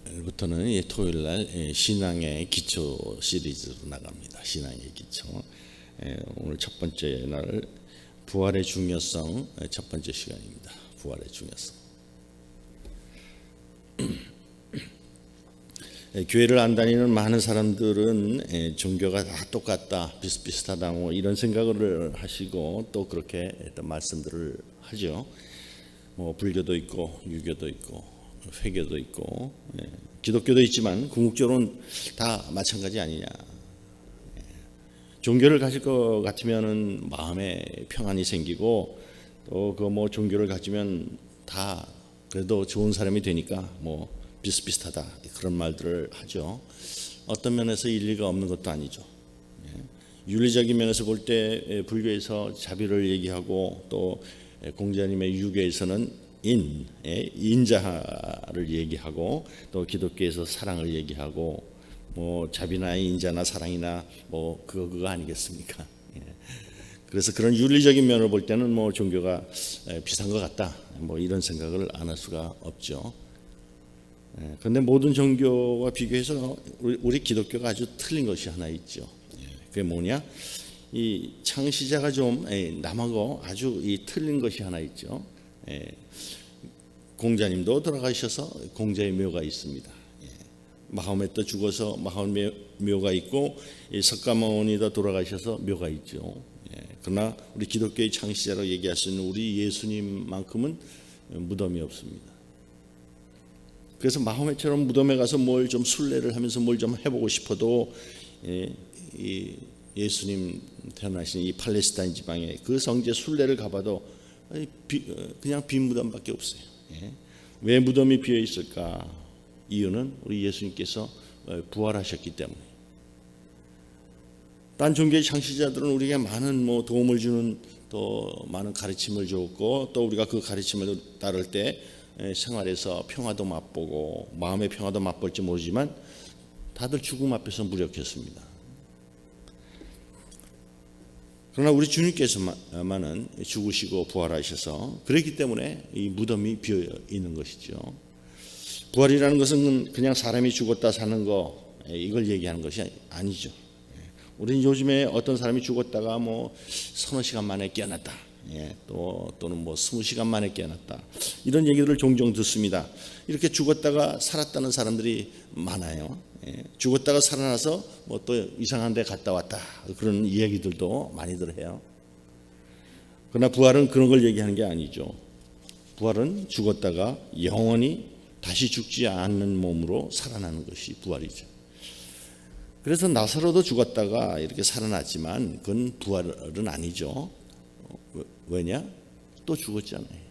오늘부터는 토요일날 신앙의 기초 시리즈로 나갑니다. 신앙의 기초. 오늘 첫 번째 날 부활의 중요성 첫 번째 시간입니다. 부활의 중요성. 교회를 안 다니는 많은 사람들은 종교가 다 똑같다, 비슷비슷하다 이런 생각을 하시고 또 그렇게 말씀들을 하죠. 불교도 있고 유교도 있고 회교도 있고 기독교도 있지만 궁극적으로는 다 마찬가지 아니냐. 종교를 가질 것 같으면은 마음에 평안이 생기고 또 그 종교를 가지면 다 그래도 좋은 사람이 되니까 비슷비슷하다 그런 말들을 하죠. 어떤 면에서 일리가 없는 것도 아니죠. 윤리적인 면에서 볼 때 불교에서 자비를 얘기하고 또 공자님의 유교에서는 인자를 얘기하고 또 기독교에서 사랑을 얘기하고 자비나 인자나 사랑이나 그거 아니겠습니까? 그래서 그런 윤리적인 면을 볼 때는 종교가 비슷한 것 같다 이런 생각을 안 할 수가 없죠. 그런데 모든 종교와 비교해서 우리 기독교가 아주 틀린 것이 하나 있죠. 그게 뭐냐? 이 창시자가 좀 남하고 아주 틀린 것이 하나 있죠. 공자님도 돌아가셔서 공자의 묘가 있습니다. 마호메도 죽어서 마호메 묘가 있고 석가모니도 돌아가셔서 묘가 있죠. 그러나 우리 기독교의 창시자로 얘기할 수 있는 우리 예수님만큼은 무덤이 없습니다. 그래서 마호메처럼 무덤에 가서 뭘 좀 순례를 하면서 뭘 좀 해보고 싶어도 예수님 태어나신 이 팔레스타인 지방에 그 성지에 순례를 가봐도 그냥 빈 무덤밖에 없어요. 왜 무덤이 비어 있을까? 이유는 우리 예수님께서 부활하셨기 때문에. 딴 종교의 창시자들은 우리에게 많은 도움을 주는 또 많은 가르침을 줬고 또 우리가 그 가르침을 따를 때 생활에서 평화도 맛보고 마음의 평화도 맛볼지 모르지만 다들 죽음 앞에서 무력했습니다. 그러나 우리 주님께서만은 죽으시고 부활하셔서 그렇기 때문에 이 무덤이 비어 있는 것이죠. 부활이라는 것은 그냥 사람이 죽었다 사는 거 이걸 얘기하는 것이 아니죠. 우리는 요즘에 어떤 사람이 죽었다가 서너 시간 만에 깨어났다. 또는 20시간 만에 깨어났다. 이런 얘기들을 종종 듣습니다. 이렇게 죽었다가 살았다는 사람들이 많아요. 죽었다가 살아나서 또 이상한 데 갔다 왔다. 그런 이야기들도 많이들 해요. 그러나 부활은 그런 걸 얘기하는 게 아니죠. 부활은 죽었다가 영원히 다시 죽지 않는 몸으로 살아나는 것이 부활이죠. 그래서 나사로도 죽었다가 이렇게 살아났지만 그건 부활은 아니죠. 왜냐? 또 죽었잖아요.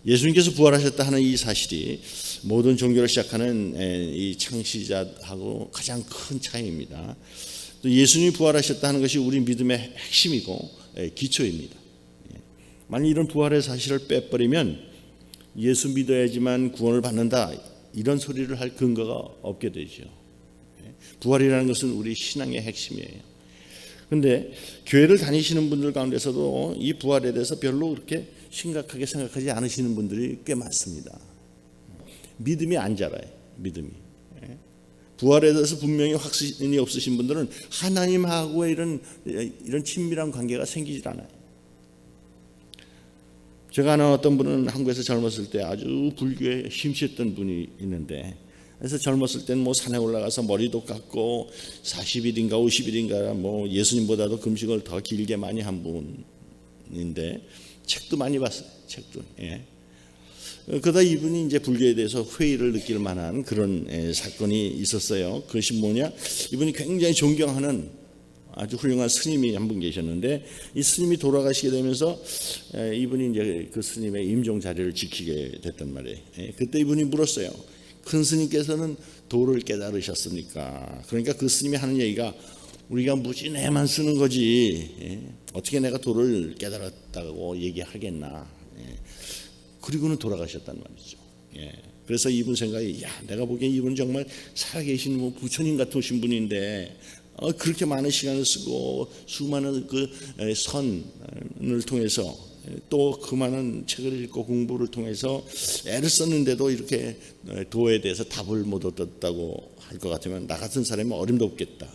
예수님께서 부활하셨다 하는 이 사실이 모든 종교를 시작하는 이 창시자하고 가장 큰 차이입니다. 또 예수님이 부활하셨다 하는 것이 우리 믿음의 핵심이고 기초입니다. 만약 이런 부활의 사실을 빼버리면 예수 믿어야지만 구원을 받는다 이런 소리를 할 근거가 없게 되죠. 부활이라는 것은 우리 신앙의 핵심이에요. 그런데 교회를 다니시는 분들 가운데서도 이 부활에 대해서 별로 그렇게 심각하게 생각하지 않으시는 분들이 꽤 많습니다. 믿음이 안 자라요. 믿음이. 부활에 대해서 분명히 확신이 없으신 분들은 하나님하고의 이런 친밀한 관계가 생기질 않아요. 제가 아는 어떤 분은 한국에서 젊었을 때 아주 불교에 심취했던 분이 있는데 그래서 젊었을 때는 산에 올라가서 머리도 깎고 40일인가 50일인가 예수님보다도 금식을 더 길게 많이 한 분인데 책도 많이 봤어요. 책도. 그러다 이분이 이제 불교에 대해서 회의를 느낄 만한 그런 사건이 있었어요. 그것이 뭐냐? 이분이 굉장히 존경하는 아주 훌륭한 스님이 한 분 계셨는데 이 스님이 돌아가시게 되면서 이분이 이제 그 스님의 임종 자리를 지키게 됐단 말이에요. 그때 이분이 물었어요. 큰 스님께서는 도를 깨달으셨습니까? 그러니까 그 스님이 하는 얘기가 우리가 무진애만 쓰는 거지 어떻게 내가 도를 깨달았다고 얘기하겠나. 그리고는 돌아가셨단 말이죠. 그래서 이분 생각이 내가 보기엔 이분 정말 살아계신 부처님 같으신 분인데 그렇게 많은 시간을 쓰고 수많은 그 선을 통해서 또 그 많은 책을 읽고 공부를 통해서 애를 썼는데도 이렇게 도에 대해서 답을 못 얻었다고 할 것 같으면 나 같은 사람이 어림도 없겠다.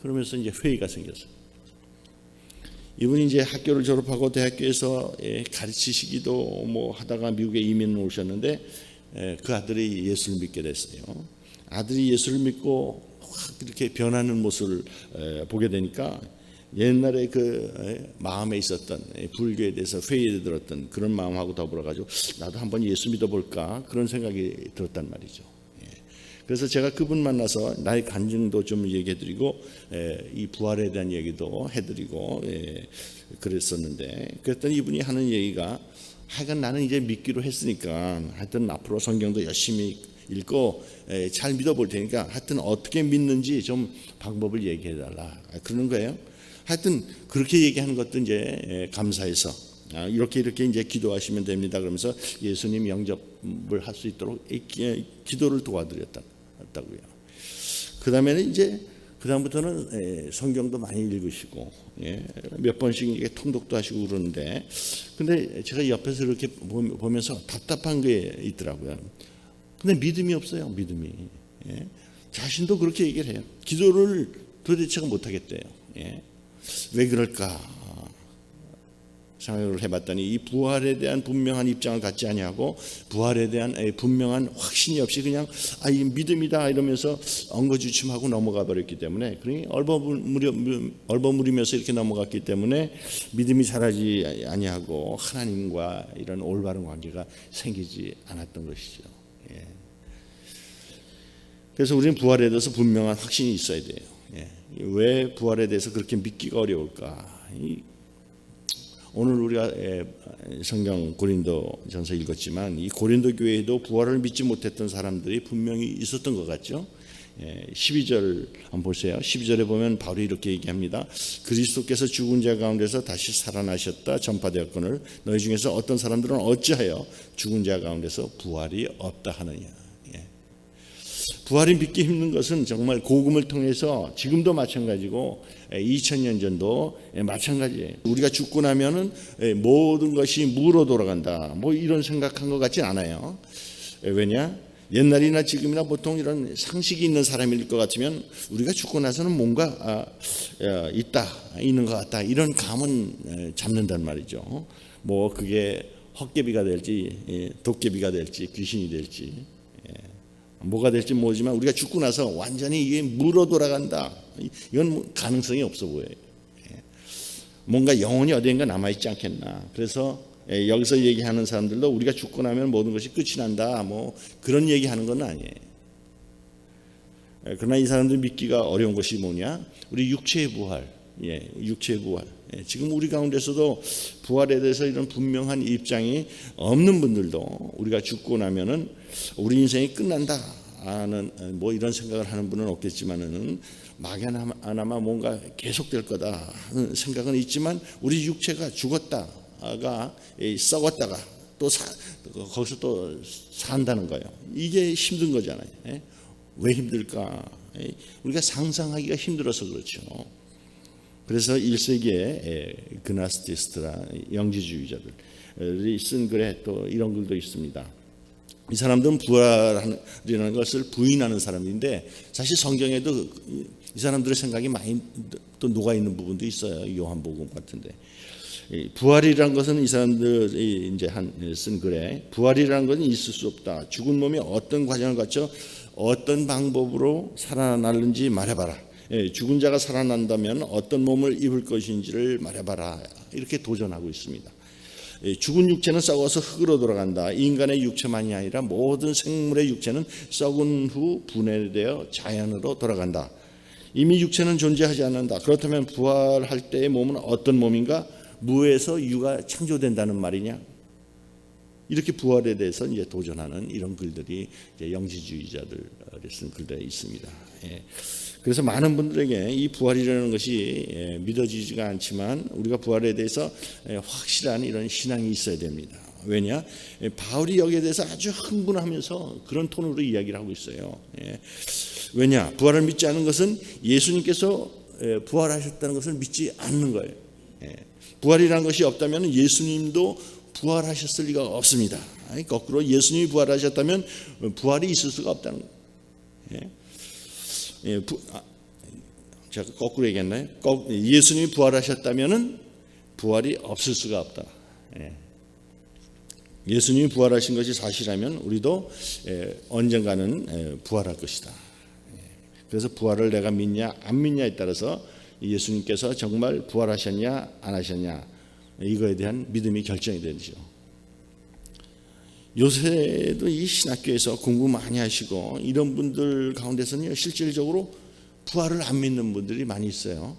그러면서 이제 회의가 생겼어요. 이분이 이제 학교를 졸업하고 대학교에서 가르치시기도 뭐 하다가 미국에 이민 오셨는데 그 아들이 예수를 믿게 됐어요. 아들이 예수를 믿고 확 이렇게 변하는 모습을 보게 되니까 옛날에 그 마음에 있었던 불교에 대해서 회의에 들었던 그런 마음하고 더불어 가지고 나도 한번 예수 믿어볼까 그런 생각이 들었단 말이죠. 그래서 제가 그분 만나서 나의 간증도 좀 얘기해드리고 이 부활에 대한 얘기도 해드리고 그랬었는데, 그랬더니 이분이 하는 얘기가 하여간 나는 이제 믿기로 했으니까 하여튼 앞으로 성경도 열심히 읽고 잘 믿어볼 테니까 하여튼 어떻게 믿는지 좀 방법을 얘기해달라 그러는 거예요. 하여튼 그렇게 얘기하는 것도 이제 감사해서 이렇게 이제 기도하시면 됩니다 그러면서 예수님 영접을 할 수 있도록 기도를 도와드렸다고요. 그 다음에는 이제 그 다음부터는 성경도 많이 읽으시고 몇 번씩 이게 통독도 하시고 그러는데, 근데 제가 옆에서 이렇게 보면서 답답한 게 있더라고요. 근데 믿음이 없어요. 믿음이. 자신도 그렇게 얘기를 해요. 기도를 도대체가 못하겠대요. 왜 그럴까 생각을 해봤더니 이 부활에 대한 분명한 입장을 갖지 아니하고 부활에 대한 분명한 확신이 없이 그냥 이 믿음이다 이러면서 엉거주춤하고 넘어가 버렸기 때문에, 그러니 얼버무리면서 이렇게 넘어갔기 때문에 믿음이 자라지 아니하고 하나님과 이런 올바른 관계가 생기지 않았던 것이죠. 그래서 우리는 부활에 대해서 분명한 확신이 있어야 돼요. 왜 부활에 대해서 그렇게 믿기가 어려울까? 오늘 우리가 성경 고린도전서 읽었지만 이 고린도 교회에도 부활을 믿지 못했던 사람들이 분명히 있었던 것 같죠. 12절 한번 보세요. 12절에 보면 바울이 이렇게 얘기합니다. 그리스도께서 죽은 자 가운데서 다시 살아나셨다 전파되었거늘 너희 중에서 어떤 사람들은 어찌하여 죽은 자 가운데서 부활이 없다 하느냐. 부활이 믿기 힘든 것은 정말 복음을 통해서 지금도 마찬가지고 2000년 전도 마찬가지예요. 우리가 죽고 나면은 모든 것이 무로 돌아간다 뭐 이런 생각한 것 같지 않아요. 왜냐? 옛날이나 지금이나 보통 이런 상식이 있는 사람일 것 같으면 우리가 죽고 나서는 뭔가 있는 것 같다 이런 감은 잡는단 말이죠. 뭐 그게 헛개비가 될지 도깨비가 될지 귀신이 될지 뭐가 될지 모르지만 우리가 죽고 나서 완전히 이게 무로 돌아간다 이건 가능성이 없어 보여요. 뭔가 영혼이 어디인가 남아있지 않겠나. 그래서 여기서 얘기하는 사람들도 우리가 죽고 나면 모든 것이 끝이 난다 뭐 그런 얘기하는 건 아니에요. 그러나 이 사람들 믿기가 어려운 것이 뭐냐, 우리 육체의 부활. 육체의 부활. 지금 우리 가운데서도 부활에 대해서 이런 분명한 입장이 없는 분들도 우리가 죽고 나면은 우리 인생이 끝난다 하는 뭐 이런 생각을 하는 분은 없겠지만은 막연하나마 뭔가 계속될 거다 하는 생각은 있지만 우리 육체가 죽었다가 썩었다가 또 거기서 또 산다는 거예요. 이게 힘든 거잖아요. 왜 힘들까? 우리가 상상하기가 힘들어서 그렇죠. 그래서 1세기에 그나스티스트라 영지주의자들이 쓴 글에 또 이런 글도 있습니다. 이 사람들은 부활이라는 것을 부인하는 사람인데 사실 성경에도 이 사람들의 생각이 많이 또 녹아 있는 부분도 있어요. 요한복음 같은데 부활이라는 것은 이 사람들이 이제 쓴 글에 부활이라는 것은 있을 수 없다. 죽은 몸이 어떤 과정을 거쳐 어떤 방법으로 살아나는지 말해봐라. 죽은 자가 살아난다면 어떤 몸을 입을 것인지를 말해봐라. 이렇게 도전하고 있습니다. 죽은 육체는 썩어서 흙으로 돌아간다. 인간의 육체만이 아니라 모든 생물의 육체는 썩은 후 분해되어 자연으로 돌아간다. 이미 육체는 존재하지 않는다. 그렇다면 부활할 때의 몸은 어떤 몸인가? 무에서 유가 창조된다는 말이냐? 이렇게 부활에 대해서 이제 도전하는 이런 글들이 이제 영지주의자들이 쓴 글들이 있습니다. 그래서 많은 분들에게 이 부활이라는 것이 믿어지지가 않지만 우리가 부활에 대해서 확실한 이런 신앙이 있어야 됩니다. 왜냐? 바울이 여기에 대해서 아주 흥분하면서 그런 톤으로 이야기를 하고 있어요. 왜냐? 부활을 믿지 않는 것은 예수님께서 부활하셨다는 것을 믿지 않는 거예요. 부활이라는 것이 없다면 예수님도 부활하셨을 리가 없습니다. 아니, 거꾸로 예수님이 부활하셨다면 부활이 있을 수가 없다는 거예요. 제가 거꾸로 얘기했나요? 예수님이 부활하셨다면 부활이 없을 수가 없다. 예수님이 부활하신 것이 사실이라면 우리도 언젠가는 부활할 것이다. 그래서 부활을 내가 믿냐 안 믿냐에 따라서 예수님께서 정말 부활하셨냐 안 하셨냐 이거에 대한 믿음이 결정이 되죠. 요새도 이 신학교에서 공부 많이 하시고 이런 분들 가운데서는 실질적으로 부활을 안 믿는 분들이 많이 있어요.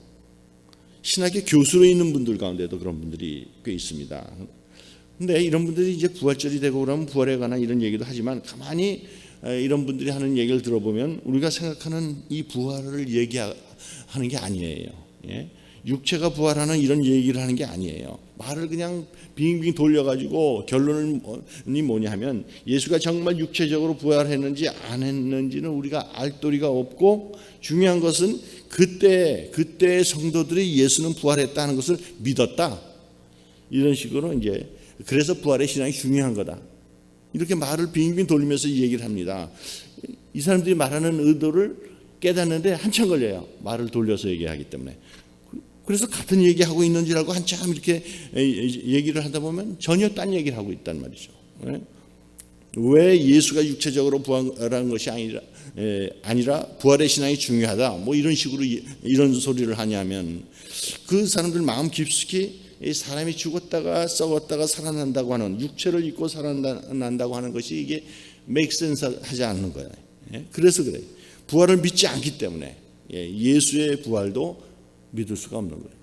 신학교 교수로 있는 분들 가운데도 그런 분들이 꽤 있습니다. 근데 이런 분들이 이제 부활절이 되고 그러면 부활에 관한 이런 얘기도 하지만 가만히 이런 분들이 하는 얘기를 들어보면 우리가 생각하는 이 부활을 얘기하는 게 아니에요. 육체가 부활하는 이런 얘기를 하는 게 아니에요. 말을 그냥 빙빙 돌려가지고 결론이 뭐냐 하면 예수가 정말 육체적으로 부활했는지 안 했는지는 우리가 알 도리가 없고 중요한 것은 그때의 성도들이 예수는 부활했다는 것을 믿었다. 이런 식으로 이제 그래서 부활의 신앙이 중요한 거다. 이렇게 말을 빙빙 돌리면서 얘기를 합니다. 이 사람들이 말하는 의도를 깨닫는데 한참 걸려요. 말을 돌려서 얘기하기 때문에. 그래서 같은 얘기하고 있는지라고 한참 이렇게 얘기를 하다 보면 전혀 딴 얘기를 하고 있단 말이죠. 왜 예수가 육체적으로 부활한 것이 아니라 부활의 신앙이 중요하다. 뭐 이런 식으로 이런 소리를 하냐면 그 사람들 마음 깊숙이 사람이 죽었다가 썩었다가 살아난다고 하는 육체를 입고 살아난다고 하는 것이 이게 make sense 하지 않는 거예요. 그래서 그래요. 부활을 믿지 않기 때문에 예수의 부활도 믿을 수가 없는 거예요.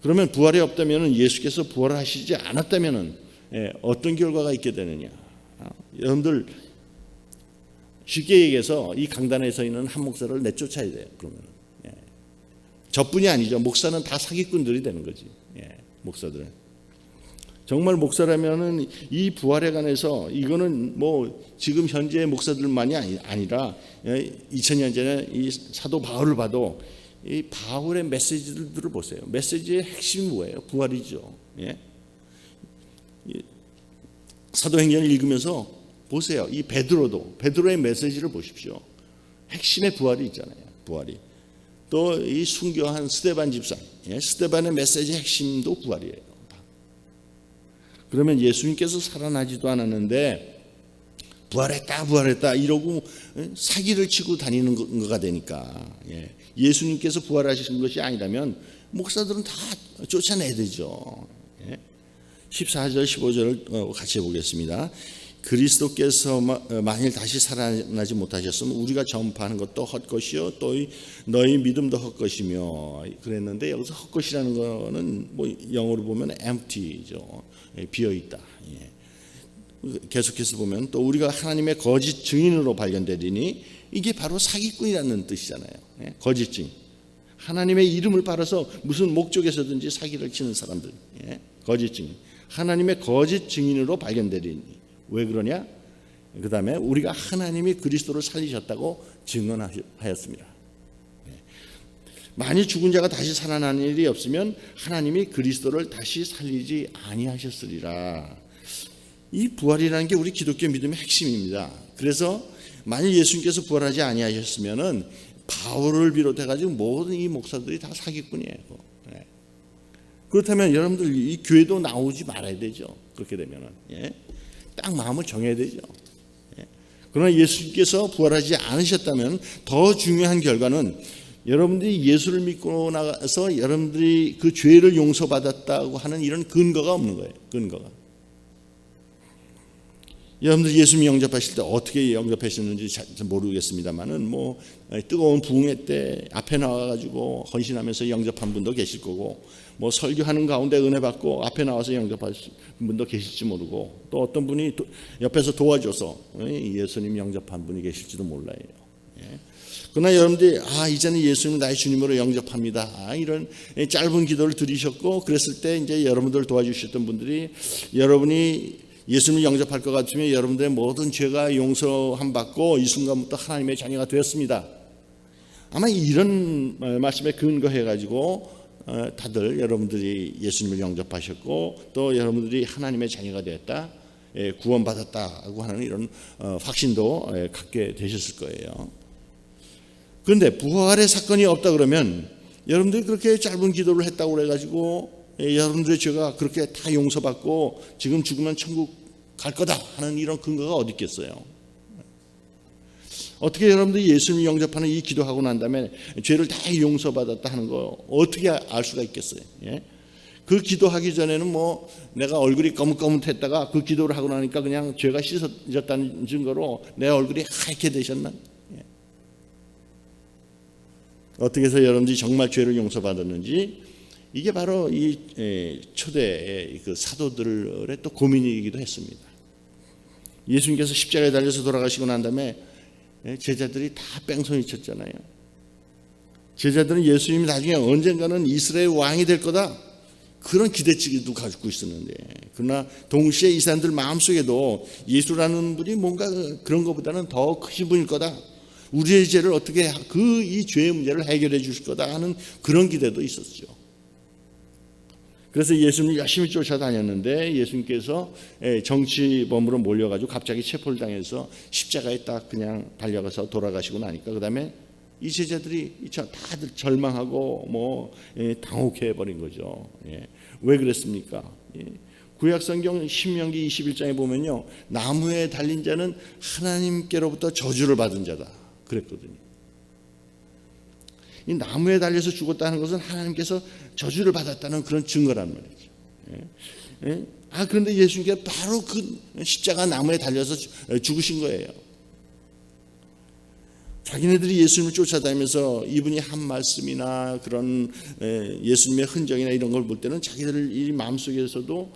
그러면 부활이 없다면 예수께서 부활하시지 않았다면 어떤 결과가 있게 되느냐. 여러분들 쉽게 얘기해서 이 강단에 서 있는 한 목사를 내쫓아야 돼요. 그러면 저뿐이 아니죠. 목사는 다 사기꾼들이 되는 거지. 목사들은 정말 목사라면은 이 부활에 관해서 이거는 뭐 지금 현재의 목사들만이 아니라 2000년 전에 이 사도 바울을 봐도 이 바울의 메시지들을 보세요. 메시지의 핵심이 뭐예요? 부활이죠. 사도행전을 읽으면서 보세요. 이 베드로의 메시지를 보십시오. 핵심의 부활이 있잖아요. 부활이. 또 이 순교한 스데반 집사, 스데반의 메시지 핵심도 부활이에요. 그러면 예수님께서 살아나지도 않았는데 부활했다 이러고 사기를 치고 다니는 거가 되니까 예수님께서 부활하신 것이 아니라면 목사들은 다 쫓아내야 되죠. 14절 15절을 같이 해보겠습니다. 그리스도께서 만일 다시 살아나지 못하셨으면 우리가 전파하는 것도 헛것이요 또 너희 믿음도 헛것이며 그랬는데 여기서 헛것이라는 거는 뭐 영어로 보면 empty죠. 비어있다. 계속해서 보면 또 우리가 하나님의 거짓 증인으로 발견되리니 이게 바로 사기꾼이라는 뜻이잖아요. 거짓 증인. 하나님의 이름을 팔아서 무슨 목적에서든지 사기를 치는 사람들. 거짓 증인. 하나님의 거짓 증인으로 발견되리니 왜 그러냐? 그 다음에 우리가 하나님이 그리스도를 살리셨다고 증언하였습니다. 만일 죽은 자가 다시 살아나는 일이 없으면 하나님이 그리스도를 다시 살리지 아니하셨으리라. 이 부활이라는 게 우리 기독교 믿음의 핵심입니다. 그래서 만일 예수님께서 부활하지 아니하셨으면은 바울을 비롯해가지고 모든 이 목사들이 다 사기꾼이에요. 그렇다면 여러분들 이 교회도 나오지 말아야 되죠. 그렇게 되면은 딱 마음을 정해야 되죠. 그러나 예수님께서 부활하지 않으셨다면 더 중요한 결과는 여러분들이 예수를 믿고 나가서 여러분들이 그 죄를 용서받았다고 하는 이런 근거가 없는 거예요. 근거가. 여러분들 예수님 영접하실 때 어떻게 영접하셨는지 잘 모르겠습니다만은 뭐 뜨거운 부흥회 때 앞에 나와가지고 헌신하면서 영접한 분도 계실 거고 뭐 설교하는 가운데 은혜 받고 앞에 나와서 영접하신 분도 계실지 모르고 또 어떤 분이 옆에서 도와줘서 예수님 영접한 분이 계실지도 몰라요. 그러나 여러분들이 이제는 예수님 나의 주님으로 영접합니다. 이런 짧은 기도를 드리셨고 그랬을 때 이제 여러분들 도와주셨던 분들이 여러분이 예수님을 영접할 것 같으면 여러분들의 모든 죄가 용서함 받고 이 순간부터 하나님의 자녀가 되었습니다. 아마 이런 말씀에 근거해 가지고 다들 여러분들이 예수님을 영접하셨고 또 여러분들이 하나님의 자녀가 되었다, 구원받았다고 하는 이런 확신도 갖게 되셨을 거예요. 그런데 부활의 사건이 없다 그러면 여러분들이 그렇게 짧은 기도를 했다고 그래가지고 여러분들의 죄가 그렇게 다 용서받고 지금 죽으면 천국 갈 거다 하는 이런 근거가 어디 있겠어요? 어떻게 여러분들이 예수님을 영접하는 이 기도하고 난 다음에 죄를 다 용서받았다 하는 거 어떻게 알 수가 있겠어요? 그 기도하기 전에는 뭐 내가 얼굴이 거뭇거뭇했다가 그 기도를 하고 나니까 그냥 죄가 씻어졌다는 증거로 내 얼굴이 하얗게 되셨나? 어떻게 해서 여러분들이 정말 죄를 용서받았는지 이게 바로 이 초대의 그 사도들의 또 고민이기도 했습니다. 예수님께서 십자가에 달려서 돌아가시고 난 다음에 제자들이 다 뺑소니 쳤잖아요. 제자들은 예수님이 나중에 언젠가는 이스라엘 왕이 될 거다 그런 기대치도 가지고 있었는데, 그러나 동시에 이 사람들 마음속에도 예수라는 분이 뭔가 그런 것보다는 더 크신 분일 거다, 우리의 죄를 어떻게 이 죄의 문제를 해결해 주실 거다 하는 그런 기대도 있었죠. 그래서 예수님을 열심히 쫓아다녔는데 예수님께서 정치범으로 몰려가지고 갑자기 체포를 당해서 십자가에 딱 그냥 달려가서 돌아가시고 나니까 그 다음에 이 제자들이 다들 절망하고 당혹해 버린 거죠. 왜 그랬습니까? 구약성경 신명기 21장에 보면요, 나무에 달린 자는 하나님께로부터 저주를 받은 자다 그랬거든요. 이 나무에 달려서 죽었다는 것은 하나님께서 저주를 받았다는 그런 증거란 말이죠. 그런데 예수님께서 바로 그 십자가 나무에 달려서 죽으신 거예요. 자기네들이 예수님을 쫓아다니면서 이분이 한 말씀이나 그런 예수님의 흔적이나 이런 걸 볼 때는 자기들 마음속에서도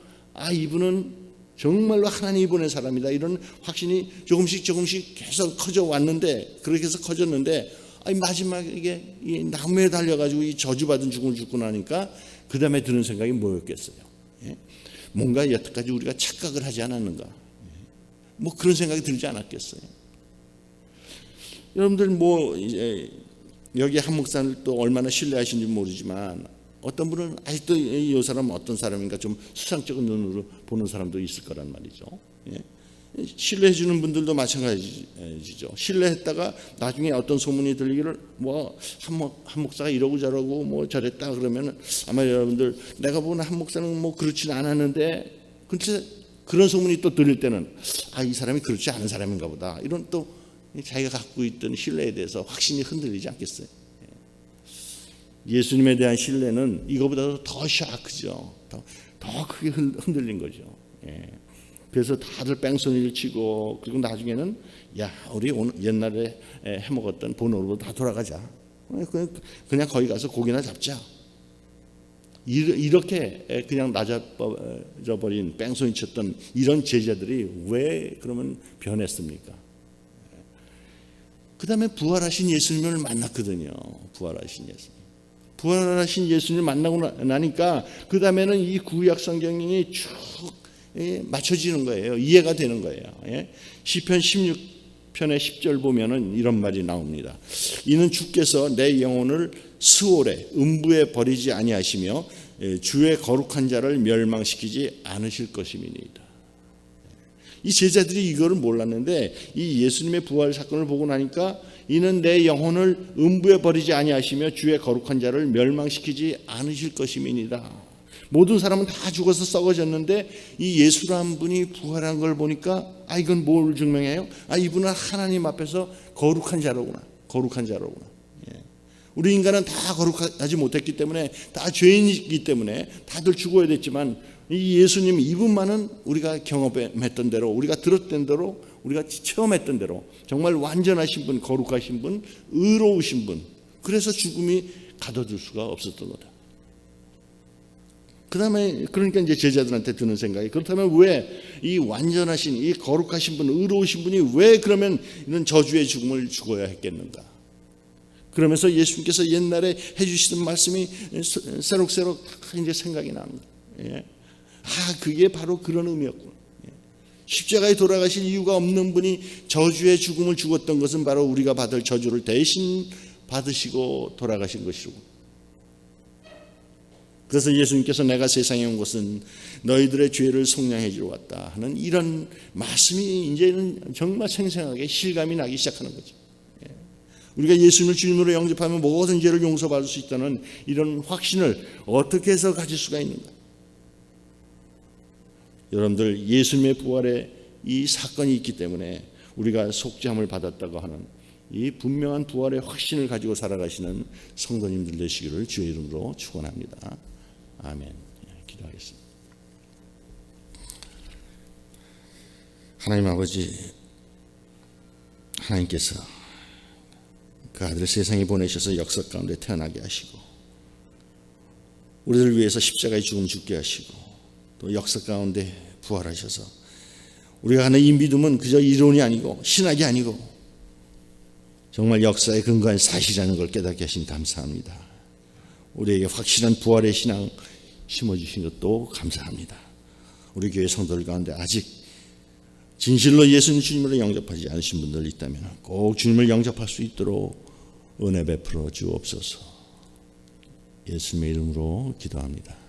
이분은 정말로 하나님이 보낸 사람이다 이런 확신이 조금씩 계속 커져 왔는데, 그렇게 해서 커졌는데 마지막에 이 나무에 달려가지고 이 저주받은 죽음을 죽고 나니까 그 다음에 드는 생각이 뭐였겠어요? 뭔가 여태까지 우리가 착각을 하지 않았는가? 그런 생각이 들지 않았겠어요? 여러분들 여기 한 목사를 또 얼마나 신뢰하시는지 모르지만 어떤 분은 아직도 이 사람은 어떤 사람인가 좀 수상적인 눈으로 보는 사람도 있을 거란 말이죠. 신뢰해 주는 분들도 마찬가지죠. 신뢰했다가 나중에 어떤 소문이 들리기를 한 목사가 이러고 저러고 저랬다 그러면 아마 여러분들 내가 본 한 목사는 그렇지는 않았는데, 근데 그런 소문이 또 들릴 때는 이 사람이 그렇지 않은 사람인가 보다 이런 또 자기가 갖고 있던 신뢰에 대해서 확신이 흔들리지 않겠어요? 예수님에 대한 신뢰는 이거보다도 더 샤크죠. 더 크게 흔들린 거죠. 그래서 다들 뺑소니를 치고, 그리고 나중에는 우리 옛날에 해먹었던 본업으로 다 돌아가자, 그냥 거기 가서 고기나 잡자, 이렇게 그냥 낮아져버린 뺑소니 쳤던 이런 제자들이 왜 그러면 변했습니까? 그 다음에 부활하신 예수님을 만났거든요. 부활하신 예수님을 만나고 나니까 그 다음에는 이 구약 성경이 쭉 맞춰지는 거예요. 이해가 되는 거예요. 시편 16편의 10절 보면은 이런 말이 나옵니다. 이는 주께서 내 영혼을 스올에 음부에 버리지 아니하시며 주의 거룩한 자를 멸망시키지 않으실 것임이니이다. 이 제자들이 이거를 몰랐는데 이 예수님의 부활 사건을 보고 나니까 이는 내 영혼을 음부에 버리지 아니하시며 주의 거룩한 자를 멸망시키지 않으실 것임이니이다. 모든 사람은 다 죽어서 썩어졌는데 이 예수라는 분이 부활한 걸 보니까 이건 뭘 증명해요? 이분은 하나님 앞에서 거룩한 자로구나. 우리 인간은 다 거룩하지 못했기 때문에 다 죄인이기 때문에 다들 죽어야 됐지만 이 예수님 이분만은 우리가 경험했던 대로, 우리가 들었던 대로, 우리가 체험했던 대로 정말 완전하신 분, 거룩하신 분, 의로우신 분, 그래서 죽음이 가둬둘 수가 없었던 거다. 그 다음에 그러니까 이제 제자들한테 드는 생각이, 그렇다면 왜 이 완전하신, 이 거룩하신 분, 의로우신 분이 왜 그러면 이런 저주의 죽음을 죽어야 했겠는가? 그러면서 예수님께서 옛날에 해주시던 말씀이 새록새록 이제 생각이 납니다. 그게 바로 그런 의미였구나. 십자가에 돌아가실 이유가 없는 분이 저주의 죽음을 죽었던 것은 바로 우리가 받을 저주를 대신 받으시고 돌아가신 것이고, 그래서 예수님께서 내가 세상에 온 것은 너희들의 죄를 속량해 주러 왔다 하는 이런 말씀이 이제는 정말 생생하게 실감이 나기 시작하는 거죠. 우리가 예수님을 주님으로 영접하면 모든 죄를 용서받을 수 있다는 이런 확신을 어떻게 해서 가질 수가 있는가? 여러분들, 예수님의 부활에 이 사건이 있기 때문에 우리가 속죄함을 받았다고 하는 이 분명한 부활의 확신을 가지고 살아가시는 성도님들 되시기를 주의 이름으로 축원합니다. 아멘. 기도하겠습니다. 하나님 아버지, 하나님께서 그 아들을 세상에 보내셔서 역사 가운데 태어나게 하시고 우리를 위해서 십자가의 죽음 죽게 하시고 또 역사 가운데 부활하셔서 우리가 하는 이 믿음은 그저 이론이 아니고 신학이 아니고 정말 역사에 근거한 사실이라는 걸 깨닫게 하신 감사합니다. 우리에게 확실한 부활의 신앙 심어주신 것도 감사합니다. 우리 교회 성도들 가운데 아직 진실로 예수님 주님으로 영접하지 않으신 분들 있다면 꼭 주님을 영접할 수 있도록 은혜 베풀어 주옵소서. 예수님의 이름으로 기도합니다.